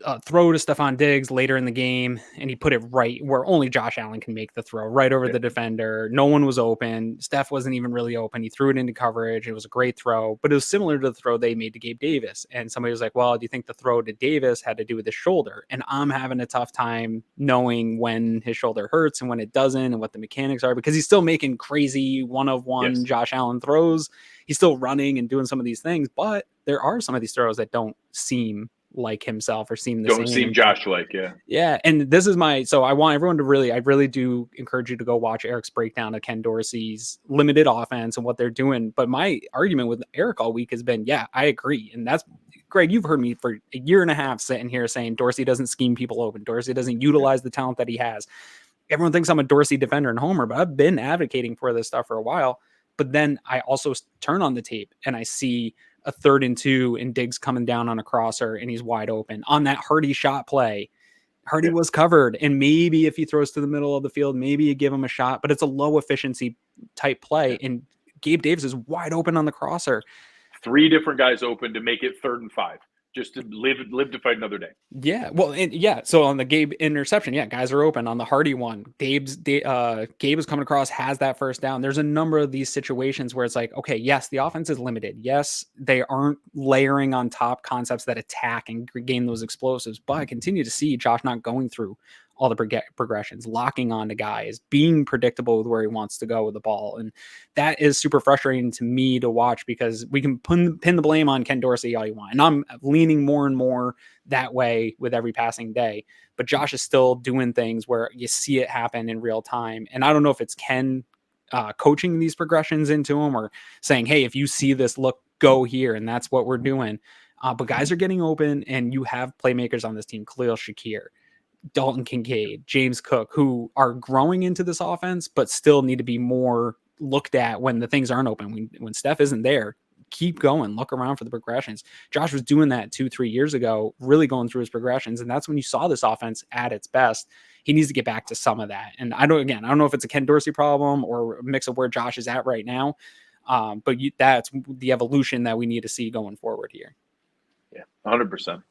a throw to Stefon Diggs later in the game, and he put it right where only Josh Allen can make the throw, right over the defender. No one was open. Steph wasn't even really open. He threw it into coverage. It was a great throw, but it was similar to the throw they made to Gabe Davis. And somebody was like, well, do you think the throw to Davis had to do with his shoulder? And I'm having a tough time knowing when his shoulder hurts and when it doesn't and what the mechanics are, because he's still making crazy one-of-one Josh Allen throws. He's still running and doing some of these things, but there are some of these throws that don't seem like himself or seem the same. Don't seem Josh-like, Yeah, and this is so I want everyone to I really do encourage you to go watch Eric's breakdown of Ken Dorsey's limited offense and what they're doing. But my argument with Eric all week has been, yeah, I agree. And that's, Greg, you've heard me for a year and a half sitting here saying Dorsey doesn't scheme people open. Dorsey doesn't utilize the talent that he has. Everyone thinks I'm a Dorsey defender and homer, but I've been advocating for this stuff for a while. But then I also turn on the tape and I see a 3rd and 2 and Diggs coming down on a crosser and he's wide open on that Hardy shot play. Hardy was covered. And maybe if he throws to the middle of the field, maybe you give him a shot, but it's a low efficiency type play. And Gabe Davis is wide open on the crosser. 3 different guys open to make it 3rd and 5. Just to live to fight another day. Yeah. Well, so on the Gabe interception, guys are open. On the Hardy one, Gabe is coming across, has that first down. There's a number of these situations where it's like, okay, yes, the offense is limited. Yes, they aren't layering on top concepts that attack and gain those explosives, but I continue to see Josh not going through all the progressions, locking on to guys, being predictable with where he wants to go with the ball. And that is super frustrating to me to watch, because we can pin the blame on Ken Dorsey all you want. And I'm leaning more and more that way with every passing day. But Josh is still doing things where you see it happen in real time. And I don't know if it's Ken coaching these progressions into him or saying, hey, if you see this look, go here. And that's what we're doing. But guys are getting open, and you have playmakers on this team, Khalil Shakir, Dalton Kincaid, James Cook, who are growing into this offense, but still need to be more looked at when the things aren't open. When Steph isn't there, keep going, look around for the progressions. Josh was doing that 2-3 years ago, really going through his progressions. And that's when you saw this offense at its best. He needs to get back to some of that. And I don't know if it's a Ken Dorsey problem or a mix of where Josh is at right now. But that's the evolution that we need to see going forward here. Yeah, 100%.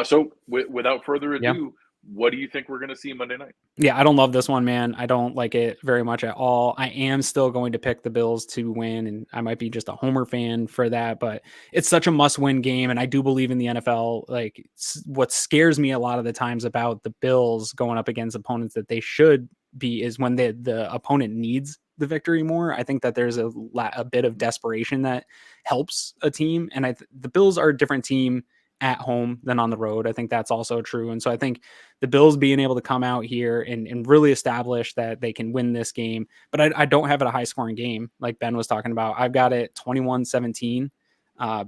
So without further ado, what do you think we're going to see Monday night? Yeah, I don't love this one, man. I don't like it very much at all. I am still going to pick the Bills to win, and I might be just a homer fan for that, but it's such a must-win game, and I do believe in the NFL. Like, what scares me a lot of the times about the Bills going up against opponents that they should be is when the opponent needs the victory more. I think that there's a bit of desperation that helps a team, and the Bills are a different team at home than on the road. I think that's also true. And so I think the Bills being able to come out here and really establish that they can win this game, but I don't have it a high scoring game like Ben was talking about. I've got it 21-17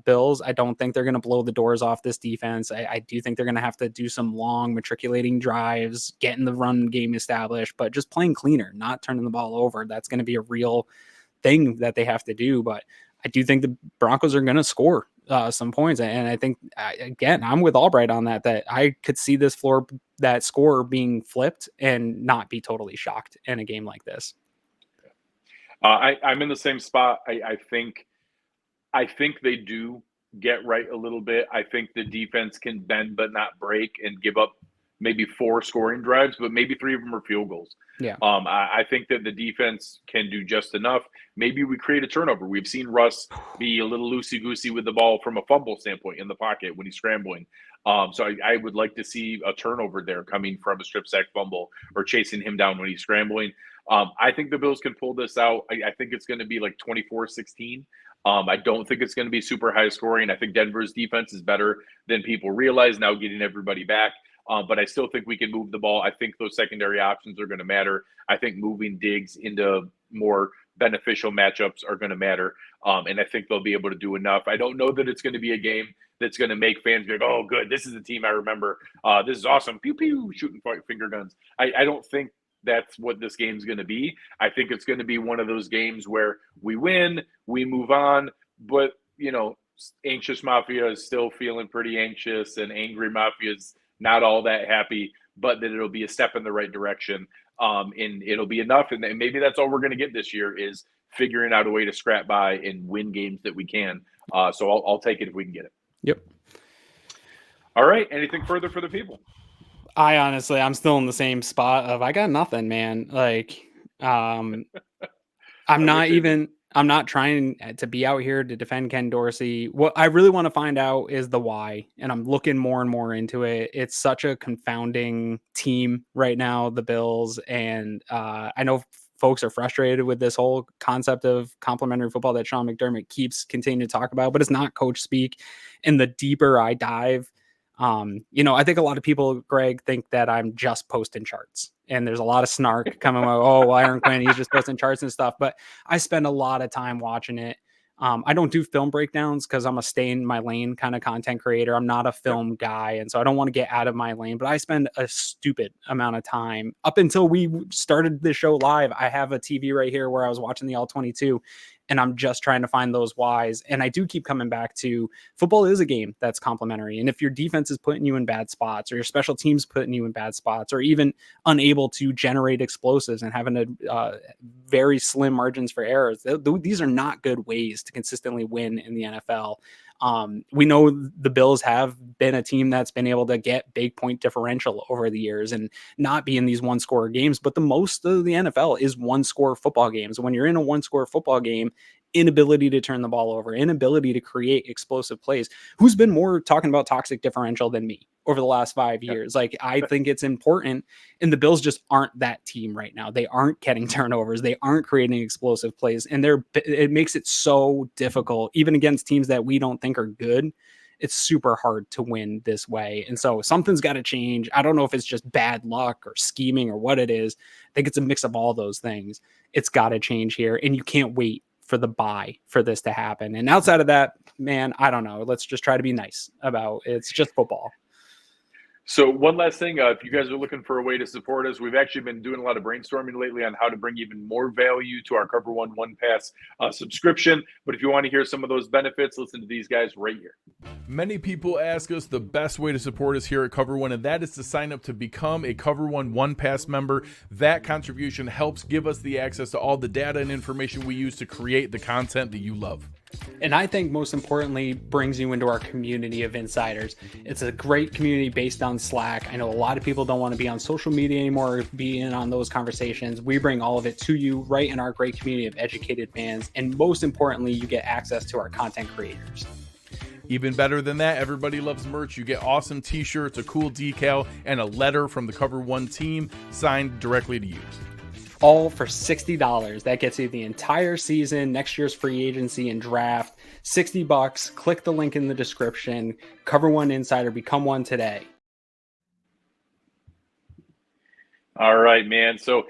Bills. I don't think they're going to blow the doors off this defense. I do think they're going to have to do some long matriculating drives, getting the run game established, but just playing cleaner, not turning the ball over. That's going to be a real thing that they have to do. But I do think the Broncos are going to score some points. And I think, again, I'm with Allbright on that I could see that score being flipped and not be totally shocked in a game like this. I'm in the same spot. I think they do get right a little bit. I think the defense can bend but not break and give up maybe 4 scoring drives, but maybe 3 of them are field goals. Yeah. I think that the defense can do just enough. Maybe we create a turnover. We've seen Russ be a little loosey-goosey with the ball from a fumble standpoint in the pocket when he's scrambling. So I would like to see a turnover there coming from a strip sack fumble or chasing him down when he's scrambling. I think the Bills can pull this out. I think it's going to be like 24-16. I don't think it's going to be super high scoring. I think Denver's defense is better than people realize now, getting everybody back. But I still think we can move the ball. I think those secondary options are going to matter. I think moving Diggs into more beneficial matchups are going to matter. And I think they'll be able to do enough. I don't know that it's going to be a game that's going to make fans be like, oh, good, this is the team I remember. This is awesome. Pew, pew, shooting finger guns. I don't think that's what this game's going to be. I think it's going to be one of those games where we win, we move on, but, anxious Mafia is still feeling pretty anxious, and angry Mafia is not all that happy, but that it'll be a step in the right direction. And it'll be enough. And maybe that's all we're going to get this year, is figuring out a way to scrap by and win games that we can. So I'll take it if we can get it. Yep. All right. Anything further for the people? I'm still in the same spot of I got nothing, man. Like, I'm not trying to be out here to defend Ken Dorsey. What I really want to find out is the why, and I'm looking more and more into it. It's such a confounding team right now, the Bills, and I know folks are frustrated with this whole concept of complementary football that Sean McDermott keeps continuing to talk about, but it's not coach speak. And the deeper I dive, I think a lot of people, Greg, think that I'm just posting charts, and there's a lot of snark coming. Oh, Aaron Quinn, he's just posting charts and stuff. But I spend a lot of time watching it. I don't do film breakdowns because I'm a stay in my lane kind of content creator. I'm not a film guy, and so I don't want to get out of my lane. But I spend a stupid amount of time up until we started the show live. I have a TV right here where I was watching the All-22. And I'm just trying to find those whys. And I do keep coming back to football is a game that's complementary. And if your defense is putting you in bad spots, or your special teams putting you in bad spots, or even unable to generate explosives and having a very slim margins for errors, these are not good ways to consistently win in the NFL. We know the Bills have been a team that's been able to get big point differential over the years and not be in these one score games, but the most of the NFL is one score football games. When you're in a one score football game, inability to turn the ball over, inability to create explosive plays. Who's been more talking about toxic differential than me over the last 5 years? Like, I think it's important, and the Bills just aren't that team right now. They aren't getting turnovers. They aren't creating explosive plays, and it makes it so difficult, even against teams that we don't think are good. It's super hard to win this way. And so something's got to change. I don't know if it's just bad luck or scheming or what it is. I think it's a mix of all those things. It's got to change here, and you can't wait for the bye for this to happen. And outside of that, man, I don't know. Let's just try to be nice about it. It's just football. So one last thing, if you guys are looking for a way to support us, we've actually been doing a lot of brainstorming lately on how to bring even more value to our Cover One OnePass subscription. But if you want to hear some of those benefits, listen to these guys right here. Many people ask us the best way to support us here at Cover One, and that is to sign up to become a Cover One OnePass member. That contribution helps give us the access to all the data and information we use to create the content that you love. And I think most importantly, brings you into our community of insiders. It's a great community based on Slack. I know a lot of people don't want to be on social media anymore, be in on those conversations. We bring all of it to you right in our great community of educated fans. And most importantly, you get access to our content creators. Even better than that, everybody loves merch. You get awesome t-shirts, a cool decal, and a letter from the Cover One team signed directly to you. All for $60. That gets you the entire season, next year's free agency and draft. $60. Click the link in the description. Cover One Insider. Become one today. All right, man. So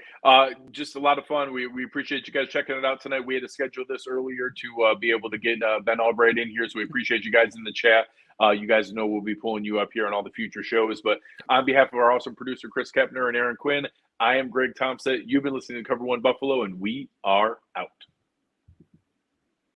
just a lot of fun. We appreciate you guys checking it out tonight. We had to schedule this earlier to be able to get Ben Allbright in here. So we appreciate you guys in the chat. You guys know we'll be pulling you up here on all the future shows. But on behalf of our awesome producer, Chris Kepner and Aaron Quinn, I am Greg Tompsett. You've been listening to Cover One Buffalo, and we are out.